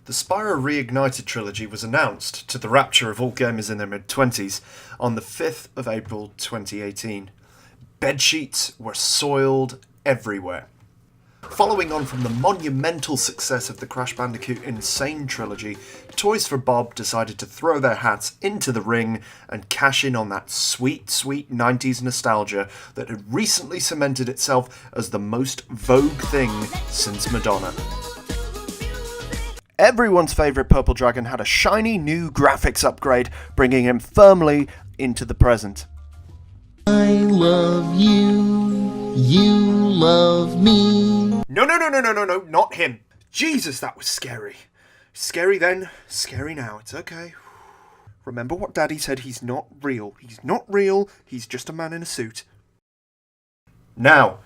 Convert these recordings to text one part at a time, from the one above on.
The Spyro ReIgnited Trilogy was announced, to the rapture of all gamers in their mid-20s, on the 5th of April 2018. Bedsheets were soiled everywhere. Following on from the monumental success of the Crash Bandicoot Insane Trilogy, Toys for Bob decided to throw their hats into the ring and cash in on that sweet, sweet 90s nostalgia that had recently cemented itself as the most vogue thing since Madonna. Everyone's favourite Purple Dragon had a shiny new graphics upgrade, bringing him firmly into the present. I love you, you love me. No, not him. Jesus, that was scary. Scary then, scary now, it's okay. Remember what Daddy said, he's not real. He's not real, he's just a man in a suit. Now,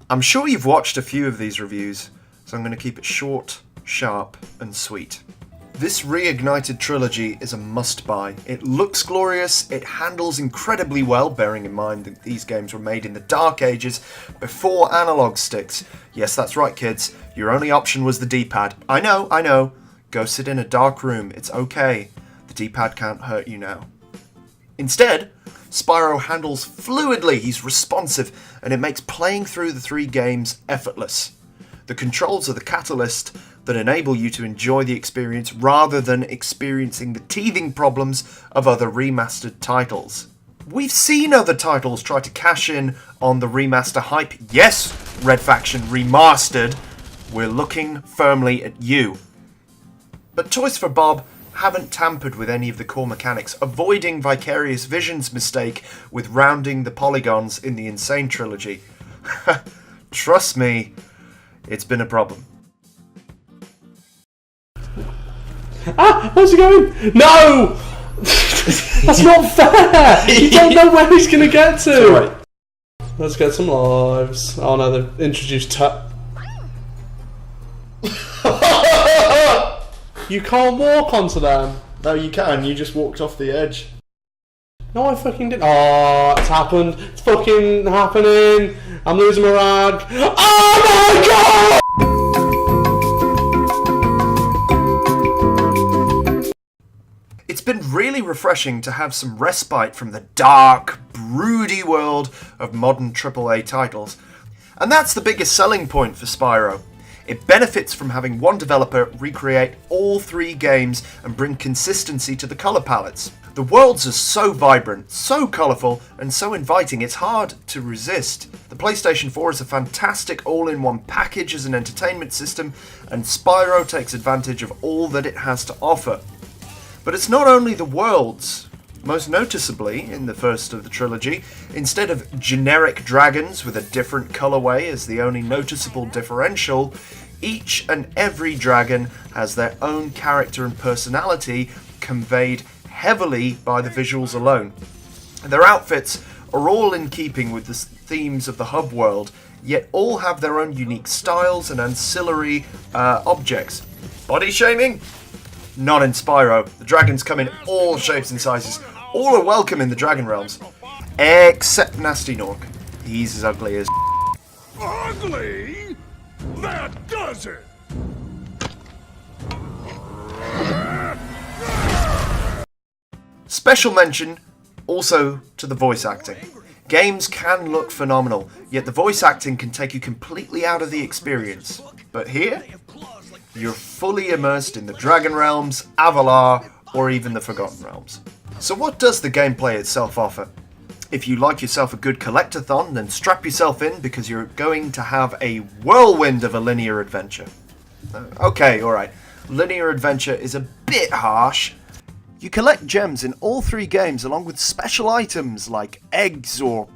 I'm sure you've watched a few of these reviews, so I'm going to keep it short, sharp and sweet. This ReIgnited Trilogy is a must-buy. It looks glorious, it handles incredibly well, bearing in mind that these games were made in the dark ages before analog sticks. Yes, that's right kids, your only option was the D-pad. I know. Go sit in a dark room, it's okay. The D-pad can't hurt you now. Instead, Spyro handles fluidly, he's responsive, and it makes playing through the three games effortless. The controls are the catalyst that enable you to enjoy the experience rather than experiencing the teething problems of other remastered titles. We've seen other titles try to cash in on the remaster hype. Yes, Red Faction Remastered, we're looking firmly at you. But Toys for Bob haven't tampered with any of the core mechanics, avoiding Vicarious Vision's mistake with rounding the polygons in the Insane Trilogy. Trust me, it's been a problem. Ah! Where's he going? No! That's not fair! You don't know where he's going to get to! Right. Let's get some lives. Oh no, they've introduced You can't walk onto them. No, you can. You just walked off the edge. No, I fucking didn't. Oh, it's happened. It's fucking happening. I'm losing my rag. Oh my god! It's been really refreshing to have some respite from the dark, broody world of modern AAA titles. And that's the biggest selling point for Spyro. It benefits from having one developer recreate all three games and bring consistency to the colour palettes. The worlds are so vibrant, so colourful, and so inviting it's hard to resist. The PlayStation 4 is a fantastic all-in-one package as an entertainment system, and Spyro takes advantage of all that it has to offer. But it's not only the worlds. Most noticeably, in the first of the trilogy, instead of generic dragons with a different colourway as the only noticeable differential, each and every dragon has their own character and personality conveyed heavily by the visuals alone. Their outfits are all in keeping with the themes of the hub world, yet all have their own unique styles and ancillary objects. Body shaming? Not in Spyro. The dragons come in all shapes and sizes. All are welcome in the Dragon Realms. Except Nasty Nork. He's as ugly as Ugly? That does it! Special mention also to the voice acting. Games can look phenomenal, yet the voice acting can take you completely out of the experience. But here, you're fully immersed in the Dragon Realms, Avalar, or even the Forgotten Realms. So what does the gameplay itself offer? If you like yourself a good collectathon, then strap yourself in because you're going to have a whirlwind of a linear adventure. Okay, alright, linear adventure is a bit harsh. You collect gems in all three games along with special items like eggs or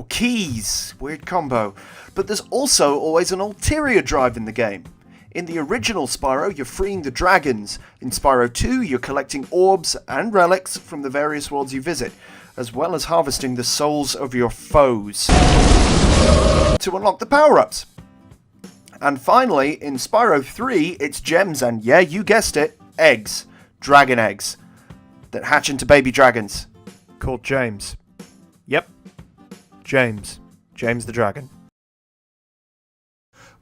keys, weird combo. But there's also always an ulterior drive in the game. In the original Spyro, you're freeing the dragons. In Spyro 2, you're collecting orbs and relics from the various worlds you visit, as well as harvesting the souls of your foes to unlock the power-ups. And finally, in Spyro 3, it's gems and, yeah, you guessed it, eggs. Dragon eggs. That hatch into baby dragons. Called James. Yep. James. James the Dragon.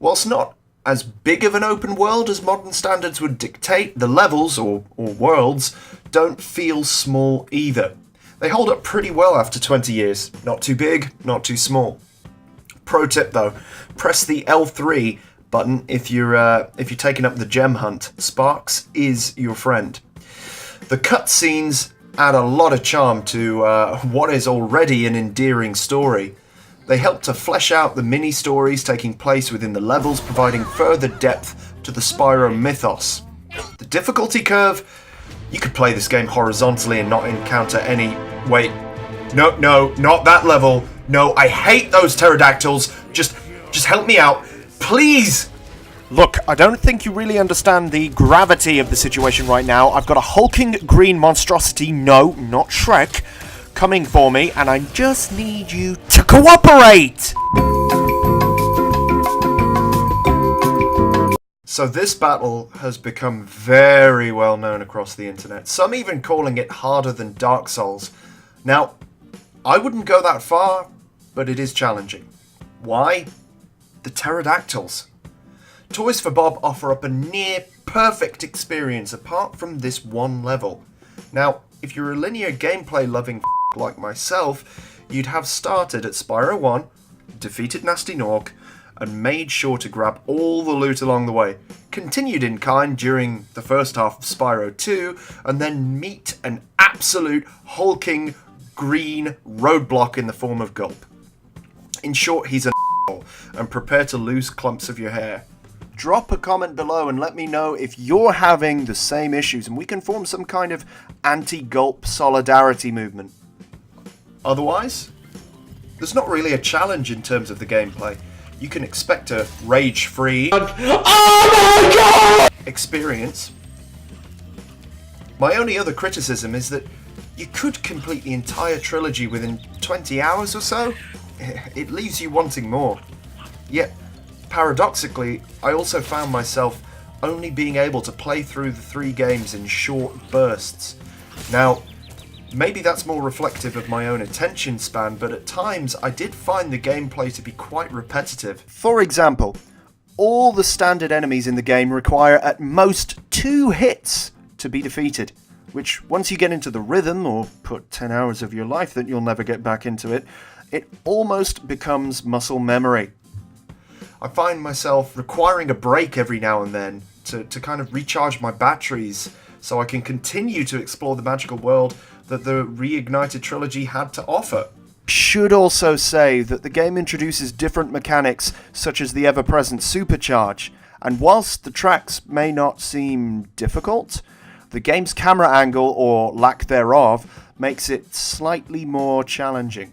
Whilst not as big of an open world as modern standards would dictate, the levels, or worlds, don't feel small either. They hold up pretty well after 20 years. Not too big, not too small. Pro tip though, press the L3 button if you're taking up the gem hunt. Sparks is your friend. The cutscenes add a lot of charm to what is already an endearing story. They help to flesh out the mini-stories taking place within the levels, providing further depth to the Spyro mythos. The difficulty curve, you could play this game horizontally and not encounter any... Wait, no, not that level. No, I hate those pterodactyls. Just help me out, please! Look, I don't think you really understand the gravity of the situation right now. I've got a hulking green monstrosity, no, not Shrek, coming for me, and I just need you to cooperate! So this battle has become very well known across the internet, some even calling it harder than Dark Souls. Now, I wouldn't go that far, but it is challenging. Why? The pterodactyls. Toys for Bob offer up a near perfect experience apart from this one level. Now, if you're a linear gameplay loving like myself, you'd have started at Spyro 1, defeated Nasty Nork, and made sure to grab all the loot along the way, continued in kind during the first half of Spyro 2, and then meet an absolute hulking green roadblock in the form of Gulp. In short, he's an and prepare to lose clumps of your hair. Drop a comment below and let me know if you're having the same issues and we can form some kind of anti-Gulp solidarity movement. Otherwise, there's not really a challenge in terms of the gameplay. You can expect a rage-free experience. My only other criticism is that you could complete the entire trilogy within 20 hours or so. It leaves you wanting more. Yet, paradoxically, I also found myself only being able to play through the 3 games in short bursts. Now, maybe that's more reflective of my own attention span, but at times I did find the gameplay to be quite repetitive. For example, all the standard enemies in the game require at most 2 hits to be defeated, which once you get into the rhythm, or put 10 hours of your life that you'll never get back into it, it almost becomes muscle memory. I find myself requiring a break every now and then to kind of recharge my batteries so I can continue to explore the magical world that the ReIgnited Trilogy had to offer. Should also say that the game introduces different mechanics such as the ever-present supercharge, and whilst the tracks may not seem difficult, the game's camera angle, or lack thereof, makes it slightly more challenging.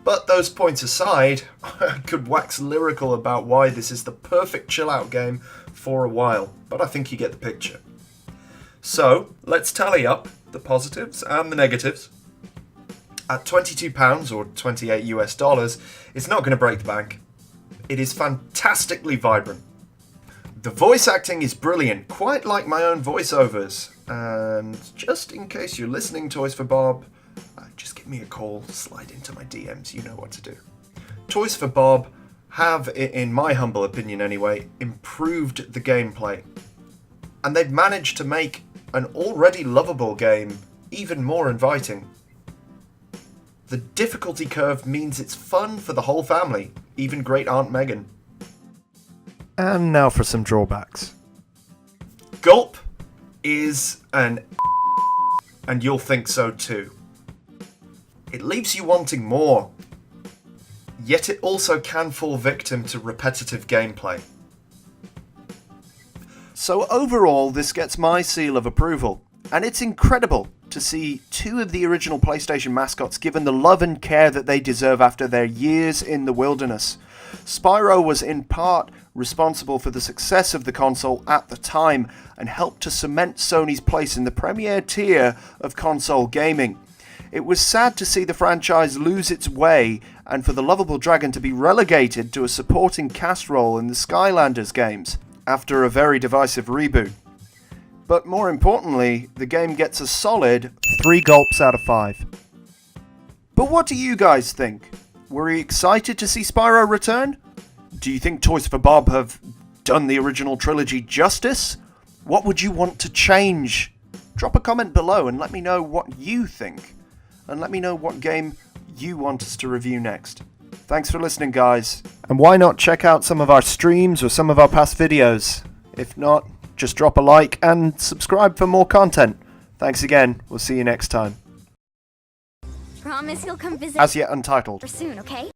But those points aside, I could wax lyrical about why this is the perfect chill-out game for a while, but I think you get the picture. So, let's tally up the positives and the negatives. At £22 or $28 US, it's not going to break the bank. It is fantastically vibrant. The voice acting is brilliant, quite like my own voiceovers. And just in case you're listening, Toys for Bob, just give me a call, slide into my DMs, you know what to do. Toys for Bob have, in my humble opinion anyway, improved the gameplay. And they've managed to make an already lovable game even more inviting. The difficulty curve means it's fun for the whole family, even Great Aunt Megan. And now for some drawbacks. Gulp is an and you'll think so too. It leaves you wanting more, yet it also can fall victim to repetitive gameplay. So overall, this gets my seal of approval, and it's incredible to see 2 of the original PlayStation mascots given the love and care that they deserve after their years in the wilderness. Spyro was in part responsible for the success of the console at the time, and helped to cement Sony's place in the premier tier of console gaming. It was sad to see the franchise lose its way, and for the lovable dragon to be relegated to a supporting cast role in the Skylanders games, after a very divisive reboot. But more importantly, the game gets a solid 3 gulps out of 5. But what do you guys think? Were you excited to see Spyro return? Do you think Toys for Bob have done the original trilogy justice? What would you want to change? Drop a comment below and let me know what you think. And let me know what game you want us to review next. Thanks for listening, guys. And why not check out some of our streams or some of our past videos? If not, just drop a like and subscribe for more content. Thanks again. We'll see you next time. Promise you'll come visit As yet Untitled. soon, okay?